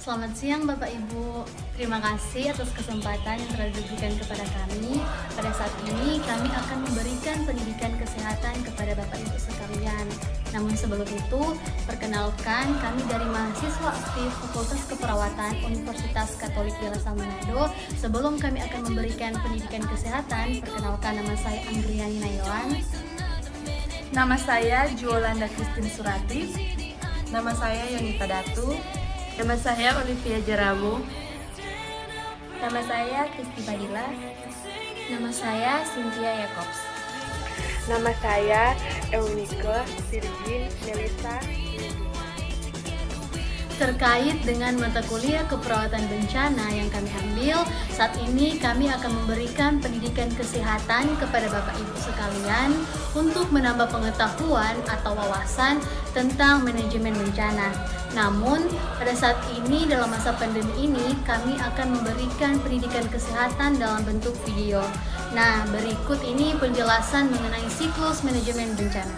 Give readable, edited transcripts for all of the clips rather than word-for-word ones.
Selamat siang Bapak Ibu, terima kasih atas kesempatan yang telah diberikan kepada kami. Pada saat ini kami akan memberikan pendidikan kesehatan kepada Bapak Ibu sekalian. Namun sebelum itu, perkenalkan kami dari mahasiswa aktif Fakultas Keperawatan Universitas Katolik Wilayah Manado. Sebelum kami akan memberikan pendidikan kesehatan, perkenalkan nama saya Anggriani Nailan. Nama saya Juolanda Christine Surati. Nama saya Yonita Datu. Nama saya Olivia Jeramu. Nama saya Kristi Badila. Nama saya Cynthia Jacobs. Nama saya Eunike Virgin Melissa. Terkait dengan mata kuliah keperawatan bencana yang kami ambil, saat ini kami akan memberikan pendidikan kesehatan kepada Bapak Ibu sekalian untuk menambah pengetahuan atau wawasan tentang manajemen bencana. Namun, pada saat ini dalam masa pandemi ini, kami akan memberikan pendidikan kesehatan dalam bentuk video. Nah, berikut ini penjelasan mengenai siklus manajemen bencana.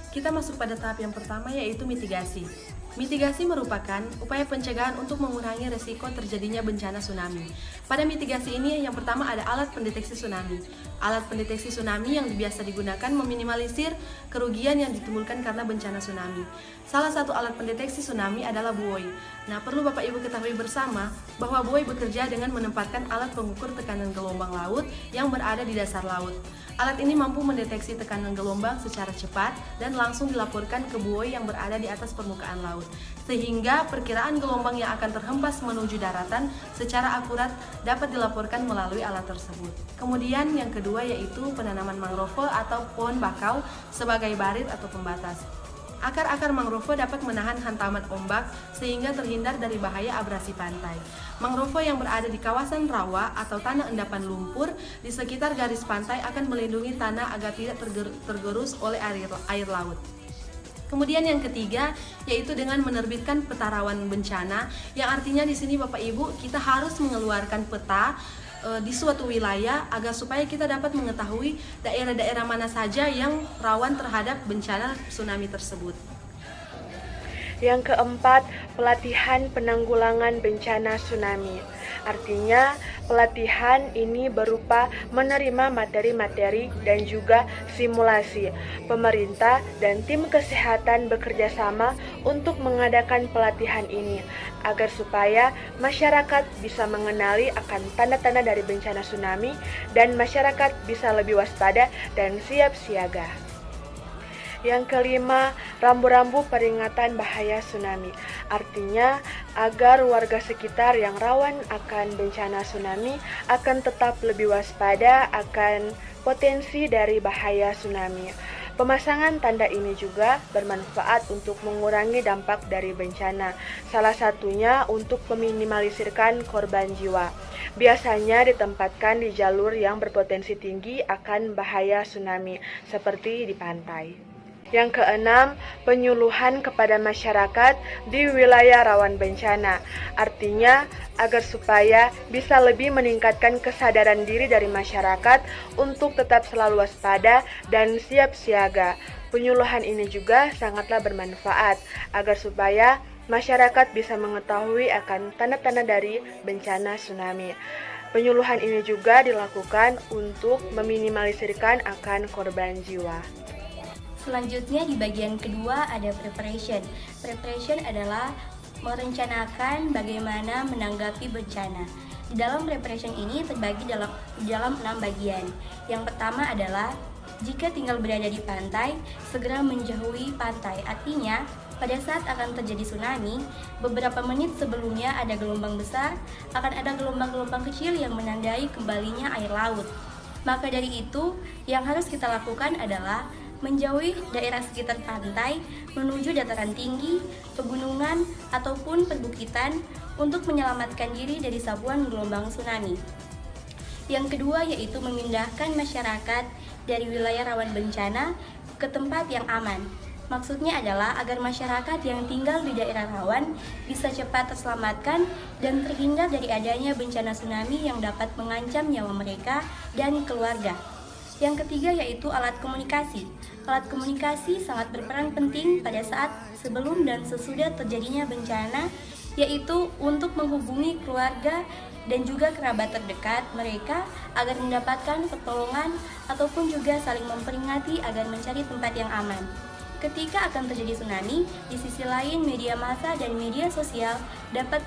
Kita masuk pada tahap yang pertama, yaitu mitigasi. Mitigasi merupakan upaya pencegahan untuk mengurangi resiko terjadinya bencana tsunami. Pada mitigasi ini yang pertama ada alat pendeteksi tsunami. Alat pendeteksi tsunami yang biasa digunakan meminimalisir kerugian yang ditimbulkan karena bencana tsunami. Salah satu alat pendeteksi tsunami adalah buoy. Nah, perlu Bapak Ibu ketahui bersama bahwa buoy bekerja dengan menempatkan alat pengukur tekanan gelombang laut yang berada di dasar laut. Alat ini mampu mendeteksi tekanan gelombang secara cepat dan langsung dilaporkan ke buoy yang berada di atas permukaan laut, sehingga perkiraan gelombang yang akan terhempas menuju daratan secara akurat dapat dilaporkan melalui alat tersebut. Kemudian yang kedua yaitu penanaman mangrove atau pohon bakau sebagai barit atau pembatas. Akar-akar mangrove dapat menahan hantaman ombak sehingga terhindar dari bahaya abrasi pantai. Mangrove yang berada di kawasan rawa atau tanah endapan lumpur di sekitar garis pantai akan melindungi tanah agar tidak tergerus oleh air laut. Kemudian yang ketiga yaitu dengan menerbitkan peta rawan bencana, yang artinya di sini Bapak Ibu kita harus mengeluarkan peta di suatu wilayah agar supaya kita dapat mengetahui daerah-daerah mana saja yang rawan terhadap bencana tsunami tersebut. Yang keempat, pelatihan penanggulangan bencana tsunami. Artinya, pelatihan ini berupa menerima materi-materi dan juga simulasi. Pemerintah dan tim kesehatan bekerja sama untuk mengadakan pelatihan ini agar supaya masyarakat bisa mengenali akan tanda-tanda dari bencana tsunami dan masyarakat bisa lebih waspada dan siap siaga. Yang kelima, rambu-rambu peringatan bahaya tsunami. Artinya, agar warga sekitar yang rawan akan bencana tsunami akan tetap lebih waspada akan potensi dari bahaya tsunami. Pemasangan tanda ini juga bermanfaat untuk mengurangi dampak dari bencana, salah satunya untuk meminimalisirkan korban jiwa. Biasanya ditempatkan di jalur yang berpotensi tinggi akan bahaya tsunami, seperti di pantai. Yang keenam, penyuluhan kepada masyarakat di wilayah rawan bencana. Artinya, agar supaya bisa lebih meningkatkan kesadaran diri dari masyarakat untuk tetap selalu waspada dan siap siaga. Penyuluhan ini juga sangatlah bermanfaat agar supaya masyarakat bisa mengetahui akan tanda-tanda dari bencana tsunami. Penyuluhan ini juga dilakukan untuk meminimalisirkan akan korban jiwa. Selanjutnya di bagian kedua ada preparation. Preparation adalah merencanakan bagaimana menanggapi bencana. Di dalam preparation ini terbagi dalam 6 bagian. Yang pertama adalah jika tinggal berada di pantai, segera menjauhi pantai. Artinya, pada saat akan terjadi tsunami, beberapa menit sebelumnya ada gelombang besar, akan ada gelombang-gelombang kecil yang menandai kembalinya air laut. Maka dari itu, yang harus kita lakukan adalah menjauhi daerah sekitar pantai menuju dataran tinggi, pegunungan, ataupun perbukitan untuk menyelamatkan diri dari sapuan gelombang tsunami. Yang kedua yaitu memindahkan masyarakat dari wilayah rawan bencana ke tempat yang aman. Maksudnya adalah agar masyarakat yang tinggal di daerah rawan bisa cepat terselamatkan dan terhindar dari adanya bencana tsunami yang dapat mengancam nyawa mereka dan keluarga. Yang ketiga yaitu alat komunikasi. Alat komunikasi sangat berperan penting pada saat sebelum dan sesudah terjadinya bencana yaitu untuk menghubungi keluarga dan juga kerabat terdekat mereka agar mendapatkan pertolongan ataupun juga saling memperingati agar mencari tempat yang aman. Ketika akan terjadi tsunami, di sisi lain media massa dan media sosial dapat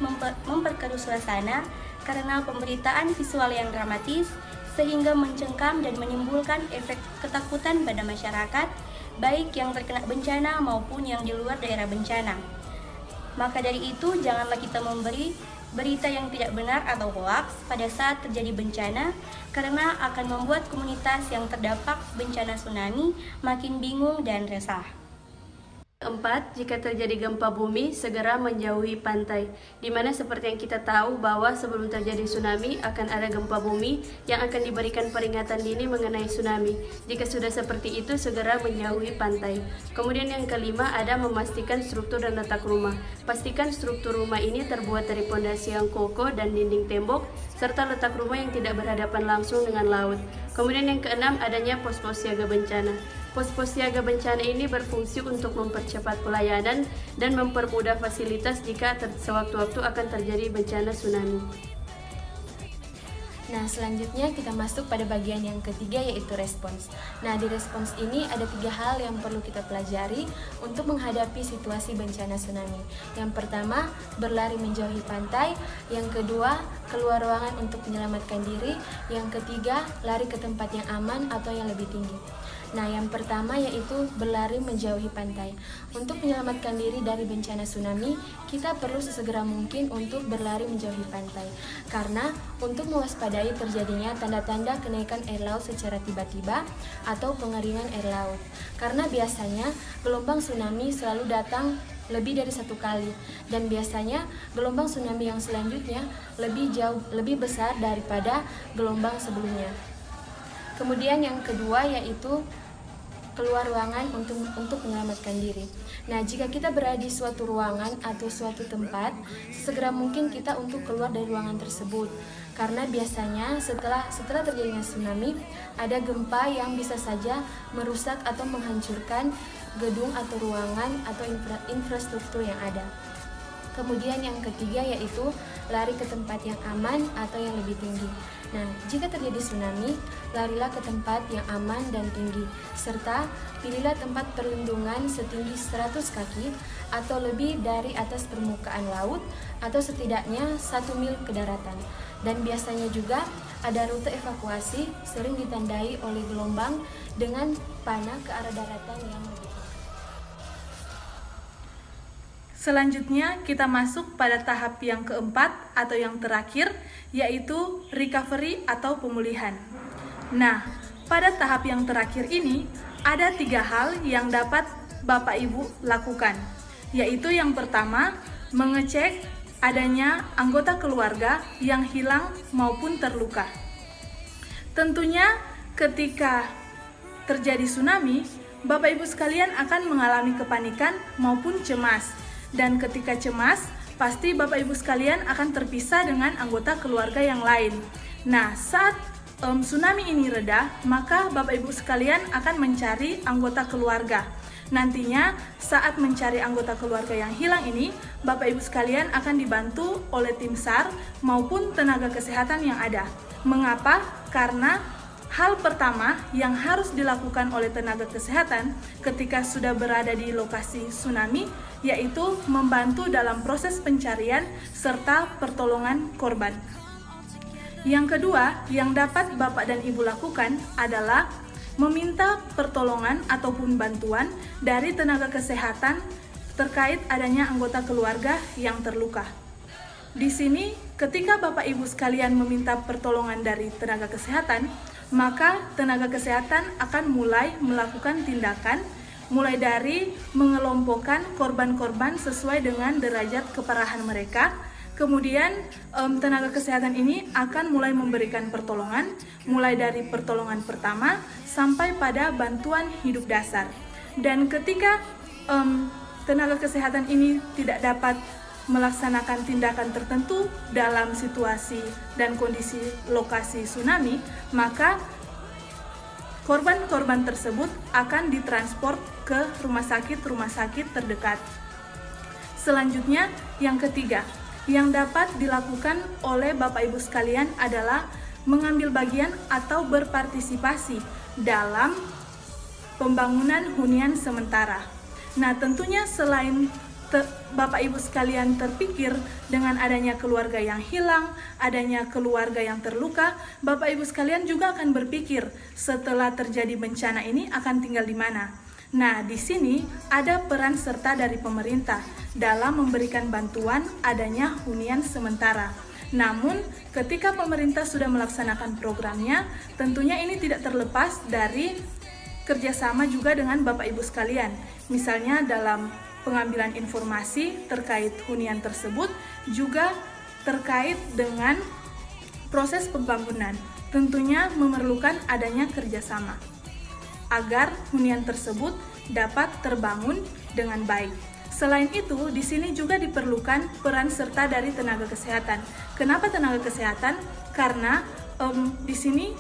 memperkeruh suasana karena pemberitaan visual yang dramatis sehingga mencengkam dan menimbulkan efek ketakutan pada masyarakat, baik yang terkena bencana maupun yang di luar daerah bencana. Maka dari itu, janganlah kita memberi berita yang tidak benar atau hoaks pada saat terjadi bencana, karena akan membuat komunitas yang terdampak bencana tsunami makin bingung dan resah. Keempat, jika terjadi gempa bumi, segera menjauhi pantai. Di mana seperti yang kita tahu bahwa sebelum terjadi tsunami akan ada gempa bumi yang akan diberikan peringatan dini mengenai tsunami. Jika sudah seperti itu, segera menjauhi pantai. Kemudian yang kelima, ada memastikan struktur dan letak rumah. Pastikan struktur rumah ini terbuat dari pondasi yang kokoh dan dinding tembok, serta letak rumah yang tidak berhadapan langsung dengan laut. Kemudian yang keenam, adanya pos-pos siaga bencana. Pos-pos siaga bencana ini berfungsi untuk mempercepat pelayanan dan mempermudah fasilitas jika sewaktu-waktu akan terjadi bencana tsunami. Nah, selanjutnya kita masuk pada bagian yang ketiga, yaitu respons. Nah, di respons ini ada 3 hal yang perlu kita pelajari untuk menghadapi situasi bencana tsunami. Yang pertama, berlari menjauhi pantai. Yang kedua, keluar ruangan untuk menyelamatkan diri. Yang ketiga, lari ke tempat yang aman atau yang lebih tinggi. Nah, yang pertama yaitu berlari menjauhi pantai. Untuk menyelamatkan diri dari bencana tsunami, kita perlu sesegera mungkin untuk berlari menjauhi pantai. Karena untuk mewaspadai terjadinya tanda-tanda kenaikan air laut secara tiba-tiba atau pengeringan air laut. Karena biasanya gelombang tsunami selalu datang lebih dari 1 kali, dan biasanya gelombang tsunami yang selanjutnya lebih besar daripada gelombang sebelumnya. Kemudian yang kedua yaitu keluar ruangan untuk menyelamatkan diri. Nah, jika kita berada di suatu ruangan atau suatu tempat, segera mungkin kita untuk keluar dari ruangan tersebut. Karena biasanya setelah terjadinya tsunami, ada gempa yang bisa saja merusak atau menghancurkan gedung atau ruangan atau infrastruktur yang ada. Kemudian yang ketiga yaitu lari ke tempat yang aman atau yang lebih tinggi. Nah, jika terjadi tsunami, larilah ke tempat yang aman dan tinggi, serta pilihlah tempat perlindungan setinggi 100 kaki atau lebih dari atas permukaan laut atau setidaknya 1 mil ke daratan. Dan biasanya juga ada rute evakuasi sering ditandai oleh gelombang dengan panah ke arah daratan yang lebih tinggi. Selanjutnya kita masuk pada tahap yang keempat atau yang terakhir, yaitu recovery atau pemulihan. Nah, pada tahap yang terakhir ini ada 3 hal yang dapat Bapak Ibu lakukan, yaitu yang pertama, mengecek adanya anggota keluarga yang hilang maupun terluka. Tentunya ketika terjadi tsunami, Bapak Ibu sekalian akan mengalami kepanikan maupun cemas. Dan ketika cemas, pasti Bapak Ibu sekalian akan terpisah dengan anggota keluarga yang lain. Nah, saat tsunami ini reda, maka Bapak Ibu sekalian akan mencari anggota keluarga. Nantinya, saat mencari anggota keluarga yang hilang ini, Bapak Ibu sekalian akan dibantu oleh tim SAR maupun tenaga kesehatan yang ada. Mengapa? Karena hal pertama yang harus dilakukan oleh tenaga kesehatan ketika sudah berada di lokasi tsunami, yaitu membantu dalam proses pencarian serta pertolongan korban. Yang kedua yang dapat Bapak dan Ibu lakukan adalah meminta pertolongan ataupun bantuan dari tenaga kesehatan terkait adanya anggota keluarga yang terluka. Di sini, ketika Bapak Ibu sekalian meminta pertolongan dari tenaga kesehatan, maka tenaga kesehatan akan mulai melakukan tindakan, mulai dari mengelompokkan korban-korban sesuai dengan derajat keparahan mereka. Kemudian tenaga kesehatan ini akan mulai memberikan pertolongan, mulai dari pertolongan pertama sampai pada bantuan hidup dasar. Dan ketika tenaga kesehatan ini tidak dapat melaksanakan tindakan tertentu dalam situasi dan kondisi lokasi tsunami, maka korban-korban tersebut akan ditransport ke rumah sakit terdekat. Selanjutnya, yang ketiga, Yang dapat dilakukan oleh Bapak Ibu sekalian adalah mengambil bagian atau berpartisipasi dalam pembangunan hunian sementara. Nah, tentunya selain Bapak Ibu sekalian terpikir dengan adanya keluarga yang hilang, adanya keluarga yang terluka, Bapak Ibu sekalian juga akan berpikir setelah terjadi bencana ini akan tinggal di mana. Nah, di sini ada peran serta dari pemerintah dalam memberikan bantuan adanya hunian sementara. Namun, ketika pemerintah sudah melaksanakan programnya, tentunya ini tidak terlepas dari kerjasama juga dengan Bapak Ibu sekalian. Misalnya dalam pengambilan informasi terkait hunian tersebut, juga terkait dengan proses pembangunan. Tentunya memerlukan adanya kerjasama agar hunian tersebut dapat terbangun dengan baik. Selain itu, di sini juga diperlukan peran serta dari tenaga kesehatan. Kenapa tenaga kesehatan? Karena di sini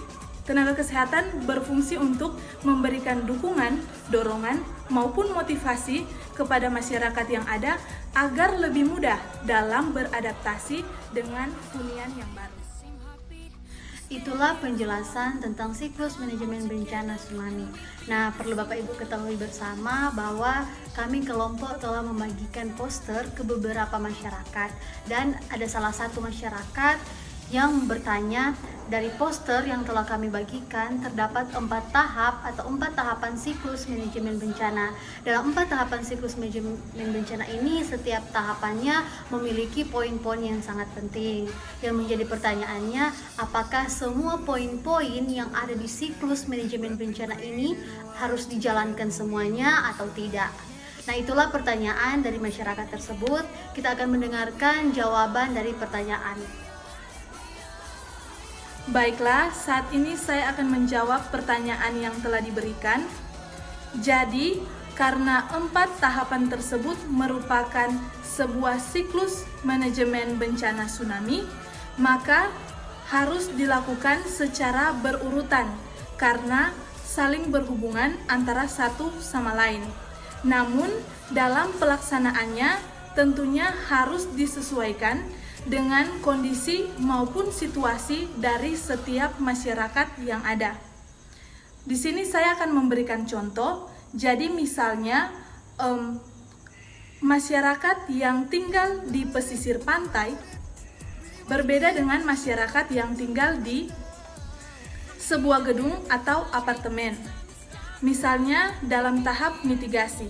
tenaga kesehatan berfungsi untuk memberikan dukungan, dorongan, maupun motivasi kepada masyarakat yang ada agar lebih mudah dalam beradaptasi dengan hunian yang baru. Itulah penjelasan tentang siklus manajemen bencana tsunami. Nah, perlu Bapak Ibu ketahui bersama bahwa kami kelompok telah membagikan poster ke beberapa masyarakat, dan ada salah satu masyarakat yang bertanya, dari poster yang telah kami bagikan terdapat 4 tahap atau 4 tahapan siklus manajemen bencana. Dalam 4 tahapan siklus manajemen bencana ini, setiap tahapannya memiliki poin-poin yang sangat penting. Yang menjadi pertanyaannya, apakah semua poin-poin yang ada di siklus manajemen bencana ini harus dijalankan semuanya atau tidak? Nah, itulah pertanyaan dari masyarakat tersebut. Kita akan mendengarkan jawaban dari pertanyaan. Baiklah, saat ini saya akan menjawab pertanyaan yang telah diberikan. Jadi, karena 4 tahapan tersebut merupakan sebuah siklus manajemen bencana tsunami, maka harus dilakukan secara berurutan karena saling berhubungan antara satu sama lain. Namun, dalam pelaksanaannya tentunya harus disesuaikan dengan kondisi maupun situasi dari setiap masyarakat yang ada. Di sini saya akan memberikan contoh. Jadi misalnya masyarakat yang tinggal di pesisir pantai berbeda dengan masyarakat yang tinggal di sebuah gedung atau apartemen. Misalnya dalam tahap mitigasi.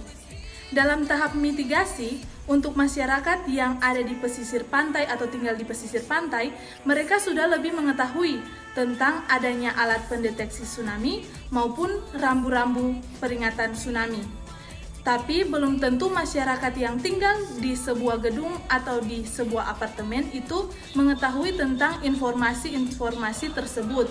Dalam tahap mitigasi, untuk masyarakat yang ada di pesisir pantai atau tinggal di pesisir pantai, mereka sudah lebih mengetahui tentang adanya alat pendeteksi tsunami maupun rambu-rambu peringatan tsunami. Tapi belum tentu masyarakat yang tinggal di sebuah gedung atau di sebuah apartemen itu mengetahui tentang informasi-informasi tersebut.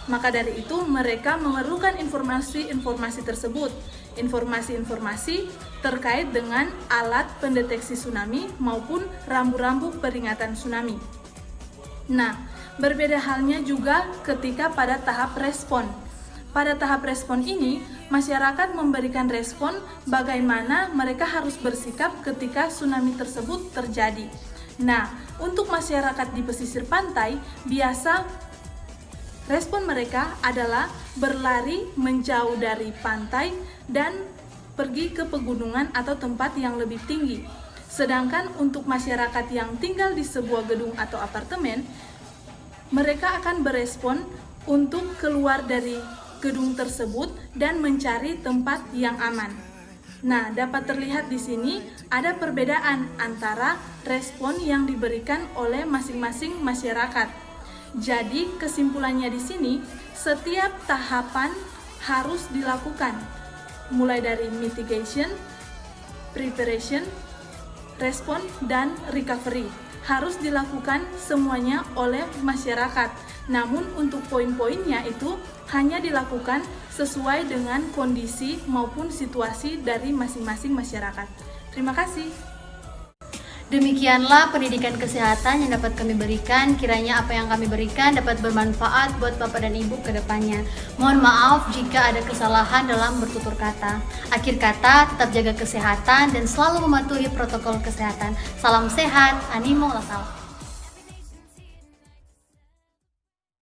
Maka dari itu mereka memerlukan informasi-informasi tersebut, informasi-informasi terkait dengan alat pendeteksi tsunami maupun rambu-rambu peringatan tsunami. Nah, berbeda halnya juga ketika pada tahap respon. Pada tahap respon ini, masyarakat memberikan respon bagaimana mereka harus bersikap ketika tsunami tersebut terjadi. Nah, untuk masyarakat di pesisir pantai, biasa respon mereka adalah berlari menjauh dari pantai dan pergi ke pegunungan atau tempat yang lebih tinggi. Sedangkan untuk masyarakat yang tinggal di sebuah gedung atau apartemen, mereka akan berespon untuk keluar dari gedung tersebut dan mencari tempat yang aman. Nah, dapat terlihat di sini ada perbedaan antara respon yang diberikan oleh masing-masing masyarakat. Jadi, kesimpulannya di sini, setiap tahapan harus dilakukan, mulai dari mitigation, preparation, respon, dan recovery. Harus dilakukan semuanya oleh masyarakat. Namun untuk poin-poinnya itu hanya dilakukan sesuai dengan kondisi maupun situasi dari masing-masing masyarakat. Terima kasih. Demikianlah pendidikan kesehatan yang dapat kami berikan. Kiranya apa yang kami berikan dapat bermanfaat buat Bapak dan Ibu ke depannya. Mohon maaf jika ada kesalahan dalam bertutur kata. Akhir kata, tetap jaga kesehatan dan selalu mematuhi protokol kesehatan. Salam sehat, animo la salam.